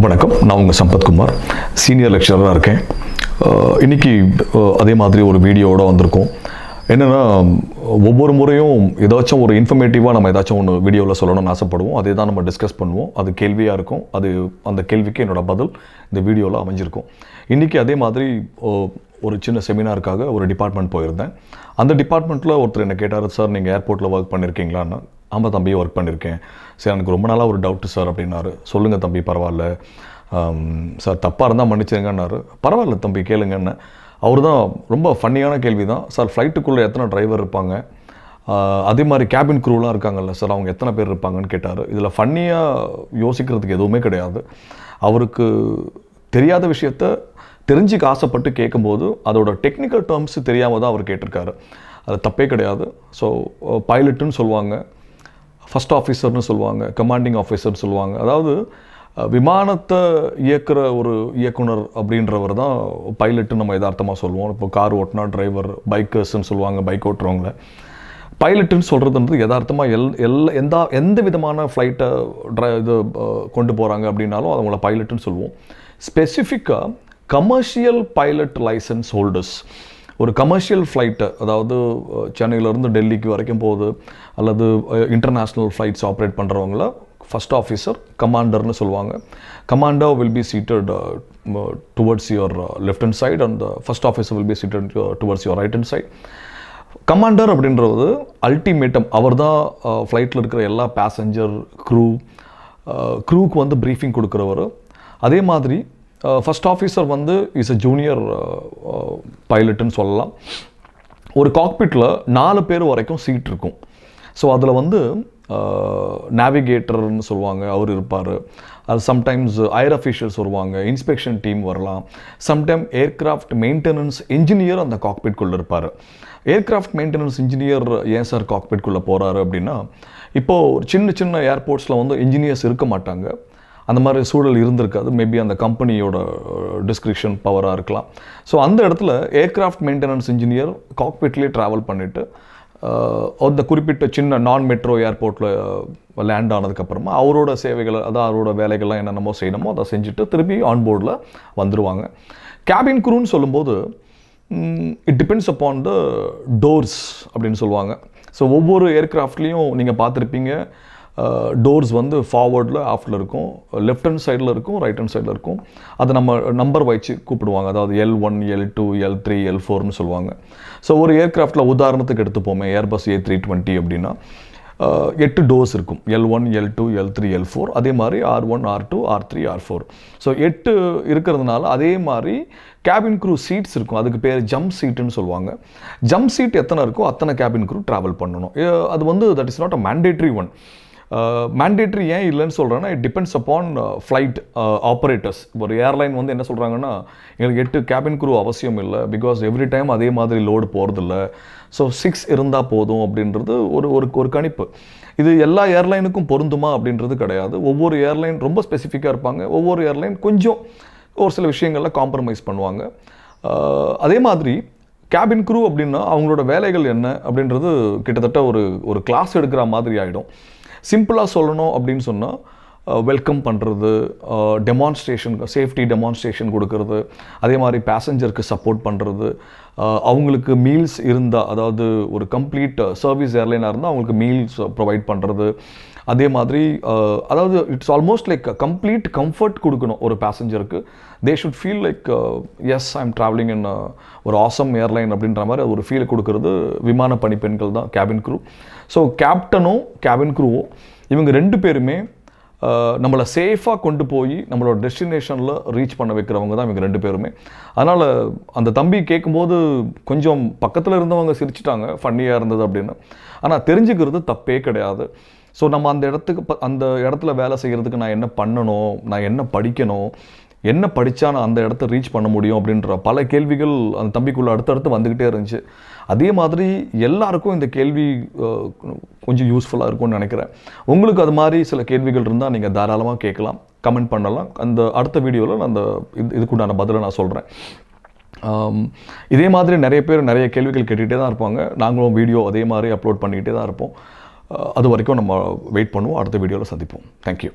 வணக்கம், நான் உங்கள் சம்பத்குமார், சீனியர் லெக்சரராக இருக்கேன். இன்றைக்கி அதே மாதிரி ஒரு வீடியோவோடு வந்திருக்கோம். என்னென்னா, ஒவ்வொரு முறையும் ஏதாச்சும் ஒரு இன்ஃபர்மேட்டிவாக நம்ம ஏதாச்சும் ஒன்று வீடியோவில் சொல்லணும்னு ஆசைப்படுவோம். அதே தான் நம்ம டிஸ்கஸ் பண்ணுவோம். அது கேள்வியாக இருக்கும். அந்த கேள்விக்கு என்னோடய பதில் இந்த வீடியோவில் அமைஞ்சிருக்கும். இன்றைக்கி அதே மாதிரி ஒரு சின்ன செமினாருக்காக ஒரு டிபார்ட்மெண்ட் போயிருந்தேன். அந்த டிபார்ட்மெண்ட்டில் ஒருத்தர் என்ன கேட்டார், சார் நீங்கள் ஏர்போர்ட்டில் ஒர்க் பண்ணியிருக்கீங்களான்னு. ஆமாம் தம்பி, ஒர்க் பண்ணியிருக்கேன். சரி, எனக்கு ரொம்ப நாளாக ஒரு டவுட்டு சார் அப்படின்னாரு. சொல்லுங்கள் தம்பி, பரவாயில்ல சார், தப்பாக இருந்தால் மன்னிச்சிருங்கன்னாரு. பரவாயில்ல தம்பி, கேளுங்கன்னு. அவர் தான் ரொம்ப ஃபன்னியான கேள்வி தான். சார், ஃப்ளைட்டுக்குள்ளே எத்தனை டிரைவர் இருப்பாங்க, அதே மாதிரி கேபின் க்ரூலாம் இருக்காங்கல்ல சார், அவங்க எத்தனை பேர் இருப்பாங்கன்னு கேட்டார். இதில் ஃபன்னியாக யோசிக்கிறதுக்கு எதுவுமே கிடையாது. அவருக்கு தெரியாத விஷயத்த தெரிஞ்சுக்க ஆசைப்பட்டு கேட்கும்போது அதோட டெக்னிக்கல் டேர்ம்ஸ் தெரியாமல் தான் அவர் கேட்டிருக்காரு. அது தப்பே கிடையாது. ஸோ பைலட்டுன்னு சொல்லுவாங்க, ஃபஸ்ட் ஆஃபீஸர்னு சொல்லுவாங்க, கமாண்டிங் ஆஃபீஸர்னு சொல்லுவாங்க. அதாவது விமானத்தை இயக்குகிற ஒரு இயக்குனர் அப்படின்றவர் தான் பைலட்டுன்னு நம்ம யதார்த்தமாக சொல்லுவோம். இப்போ கார் ஓட்டினா டிரைவர், பைக்கர்ஸ்ன்னு சொல்லுவாங்க, பைக் ஓட்டுறவங்கள. பைலட்டுன்னு சொல்கிறதுன்றது யதார்த்தமாக எந்த விதமான ஃப்ளைட்டை இது கொண்டு போகிறாங்க அப்படின்னாலும் அவங்கள பைலட்டுன்னு சொல்லுவோம். ஸ்பெசிஃபிக்காக கமர்ஷியல் பைலட் லைசன்ஸ் ஹோல்டர்ஸ், ஒரு கமர்ஷியல் ஃப்ளைட்டை, அதாவது சென்னையிலேருந்து டெல்லிக்கு வரைக்கும் போகுது அல்லது இன்டர்நேஷ்னல் ஃப்ளைட்ஸ் ஆப்ரேட் பண்ணுறவங்கள ஃபஸ்ட் ஆஃபீஸர், கமாண்டர்னு சொல்லுவாங்க. Commander will be seated towards your left hand side and first officer will be seated towards your right hand side. Commander அப்படின்றது அல்டிமேட்டம். அவர் தான் ஃப்ளைட்டில் இருக்கிற எல்லா பேசஞ்சர், க்ரூவுக்கு வந்து ப்ரீஃபிங் கொடுக்குறவர். அதே மாதிரி ஃபஸ்ட் ஆஃபீஸர் வந்து இஸ் அ ஜூனியர் பைலட்டுன்னு சொல்லலாம். ஒரு காக்பிட்டில் 4 பேர் வரைக்கும் சீட் இருக்கும். ஸோ அதில் வந்து நேவிகேட்டர்னு சொல்லுவாங்க, அவர் இருப்பார். அது சம்டைம்ஸ் ஏர் அஃபீஷியல்ஸ் வருவாங்க, இன்ஸ்பெக்ஷன் டீம் வரலாம். சம்டைம் ஏர்க்ராஃப்ட் மெயின்டெனன்ஸ் இன்ஜினியர் அந்த காக்பிட்குள்ளே இருப்பார். ஏர்க்ராஃப்ட் மெயின்டெனன்ஸ் இன்ஜினியர் ஏன் சார் காக்பிட்குள்ளே போகிறாரு அப்படின்னா, இப்போது சின்ன ஏர்போர்ட்ஸில் வந்து இன்ஜினியர்ஸ் இருக்க மாட்டாங்க. அந்த மாதிரி சூழல் இருந்திருக்காது. மேபி அந்த கம்பெனியோட டிஸ்கிரிப்ஷன் பவராக இருக்கலாம். ஸோ அந்த இடத்துல ஏர்க்ராஃப்ட் மெயின்டெனன்ஸ் இன்ஜினியர் காக்பிட்லேயே ட்ராவல் பண்ணிவிட்டு அந்த குறிப்பிட்ட சின்ன நான் மெட்ரோ ஏர்போர்ட்டில் லேண்ட் ஆனதுக்கப்புறமா அவரோட சேவைகளை, அதாவது அவரோட வேலைகள்லாம் என்னென்னமோ செய்யணுமோ அதை செஞ்சுட்டு திருப்பி ஆன்போர்டில் வந்துடுவாங்க. கேபின் க்ரூன்னு சொல்லும்போது it depends upon the doors அப்படின்னு சொல்லுவாங்க. ஸோ ஒவ்வொரு ஏர்க்ராஃப்ட்லேயும் நீங்கள் பார்த்துருப்பீங்க, டோர்ஸ் வந்து ஃபார்வர்டில், ஆஃப்டில் இருக்கும், லெஃப்ட் ஹேண்ட் சைடில் இருக்கும், ரைட் ஹேண்ட் சைடில் இருக்கும். அதை நம்ம நம்பர் வச்சு கூப்பிடுவாங்க. அதாவது L1, L2, L3, L4னு சொல்லுவாங்க. ஸோ ஒரு ஏர்க்ராஃப்டில் உதாரணத்துக்கு எடுத்துப்போமே, ஏர்பஸ் A320 அப்படின்னா 8 டோர்ஸ் இருக்கும். L1, L2, L3, L4. அதே மாதிரி R1, R2, R3, R4. So 8 இருக்கிறதுனால அதே மாதிரி கேபின் க்ரூ சீட்ஸ் இருக்கும். அதுக்கு பேர் ஜம்ப் சீட்டுன்னு சொல்லுவாங்க. ஜம்ப் சீட் எத்தனை இருக்கோ அத்தனை கேபின் க்ரூ ட்ராவல் பண்ணணும். அது வந்து that is not a mandatory one. Mandatory ஏன் இல்லைன்னு சொல்கிறேன்னா, it depends upon flight operators. ஒரு ஏர்லைன் வந்து என்ன சொல்கிறாங்கன்னா, எங்களுக்கு 8 கேபின் க்ரூ அவசியம் இல்லை, பிகாஸ் எவ்ரி டைம் அதே மாதிரி லோடு போகிறதில்ல, ஸோ 6 இருந்தால் போதும் அப்படின்றது ஒரு கணிப்பு. இது எல்லா ஏர்லைனுக்கும் பொருந்துமா அப்படின்றது கிடையாது. ஒவ்வொரு ஏர்லைன் ரொம்ப ஸ்பெசிஃபிக்காக இருப்பாங்க. ஒவ்வொரு ஏர்லைன் கொஞ்சம் ஒரு சில விஷயங்களில் காம்ப்ரமைஸ் பண்ணுவாங்க. அதே மாதிரி கேபின் க்ரூ அப்படின்னா அவங்களோட வேலைகள் என்ன அப்படின்றது கிட்டத்தட்ட ஒரு கிளாஸ் எடுக்கிற மாதிரி ஆகிடும். சிம்பிளாக சொல்லணும் அப்படின்னு சொன்னால், வெல்கம் பண்ணுறது, டெமான்ஸ்ட்ரேஷன், சேஃப்டி டெமான்ஸ்ட்ரேஷன் கொடுக்கறது, அதே மாதிரி பேசஞ்சருக்கு சப்போர்ட் பண்ணுறது, அவங்களுக்கு மீல்ஸ் இருந்தால், அதாவது ஒரு கம்ப்ளீட் சர்வீஸ் ஏர்லைனாக இருந்தால் அவங்களுக்கு மீல்ஸ் ப்ரொவைட் பண்ணுறது, அதே மாதிரி அதாவது it's almost like complete comfort கொடுக்கணும் ஒரு பேசஞ்சருக்கு. They should feel like as I am travelling in ஒரு ஆசம் ஏர்லைன் அப்படின்ற மாதிரி ஒரு ஃபீல் கொடுக்கறது விமான பணிப்பெண்கள் தான் கேபின் க்ரூ. ஸோ கேப்டனும் கேபின் க்ரூவும் இவங்க 2 பேருமே நம்மளை சேஃபாக கொண்டு போய் நம்மளோட டெஸ்டினேஷனில் ரீச் பண்ண வைக்கிறவங்க தான் இவங்க 2 பேருமே. அதனால் அந்த தம்பி கேட்கும்போது கொஞ்சம் பக்கத்தில் இருந்தவங்க சிரிச்சிட்டாங்க, ஃபன்னியாக இருந்தது அப்படின்னு. ஆனால் தெரிஞ்சுக்கிறது தப்பே கிடையாது. ஸோ நம்ம அந்த இடத்துல வேலை செய்கிறதுக்கு நான் என்ன பண்ணணும், நான் என்ன படிக்கணும், என்ன படித்தா நான் அந்த இடத்த ரீச் பண்ண முடியும் அப்படின்ற பல கேள்விகள் அந்த தம்பிக்குள்ளே அடுத்தடுத்து வந்துக்கிட்டே இருந்துச்சு. அதே மாதிரி எல்லாருக்கும் இந்த கேள்வி கொஞ்சம் யூஸ்ஃபுல்லாக இருக்கும்னு நினைக்கிறேன். உங்களுக்கு அது மாதிரி சில கேள்விகள் இருந்தால் நீங்கள் தாராளமாக கேட்கலாம், கமெண்ட் பண்ணலாம். அந்த அடுத்த வீடியோவில் நான் இதுக்குண்டான பதிலை நான் சொல்கிறேன். இதே மாதிரி நிறைய பேர் நிறைய கேள்விகள் கேட்டுகிட்டே தான் இருப்பாங்க. நாங்களும் வீடியோ அதே மாதிரி அப்லோட் பண்ணிக்கிட்டே தான் இருப்போம். அது வரைக்கும் நம்ம வெயிட் பண்ணுவோம். அடுத்த வீடியோவில் சந்திப்போம். தேங்க்யூ.